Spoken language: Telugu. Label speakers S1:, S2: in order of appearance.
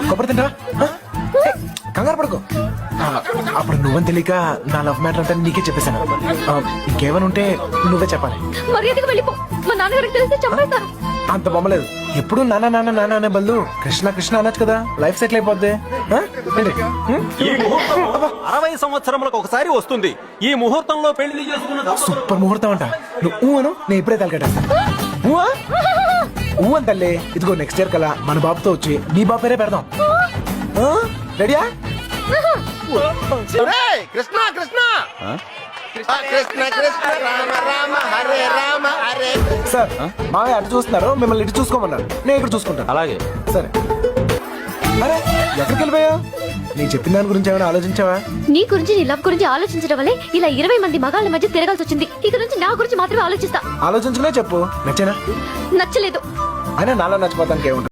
S1: కొబ్బరి తింటా కంగారు పడుకో అప్పుడు నువ్వని తెలియక నా లవ్ మ్యాటర్ అంటే నీకే చెప్పేశాను ఇంకేమైనా ఉంటే నువ్వే చెప్పాలి
S2: మర్యాదగా వెళ్ళిపో మా నాన్నగారికి తెలిస్తే చంపేస్తారు.
S1: అంత బొమ్మలేదు ఎప్పుడు నాన్న నాన్న నాన్న అనే బదులు కృష్ణ కృష్ణ అనొచ్చు కదా లైఫ్ సెటిల్ అయిపోద్ది
S3: ఈ ముహూర్తం 60 సంవత్సరములకు ఒకసారి వస్తుంది. ఈ ముహూర్తంలో పెళ్లి చేసుకున్న
S1: సూపర్ ముహూర్తం అంట నువ్వు అను నేను ఇప్పుడే తలకెట్టేస్తాను ఊ అని తల్లి ఇదిగో నెక్స్ట్ ఇయర్ కల్లా మన బాబుతో వచ్చి నీ బాబు పేరే పెడదాం రెడీయా
S4: కృష్ణ కృష్ణ కృష్ణ కృష్ణ రామ రామ హరే రామ హరే.
S1: సార్ మావయ్య అటు చూస్తున్నారు మిమ్మల్ని ఇటు చూసుకోమన్నారు నేను ఇక్కడ చూసుకుంటాను.
S3: అలాగే
S1: సరే అరే ఎక్కడికి వెళ్ళిపోయావు నేను చెప్పిన దాని గురించి ఏమైనా ఆలోచించావా?
S2: నీ గురించి నీ లవ్ గురించి ఆలోచించడం వల్లే ఇలా 20 మంది మగాళ్ళ మధ్య తిరగాల్సి వచ్చింది. ఇక నుంచి నా గురించి మాత్రమే ఆలోచిస్తా.
S1: ఆలోచించలే చెప్పు నచ్చేనా
S2: నచ్చలేదు
S1: అయినా నాలో నచ్చిపోతానికి ఏముంటుంది.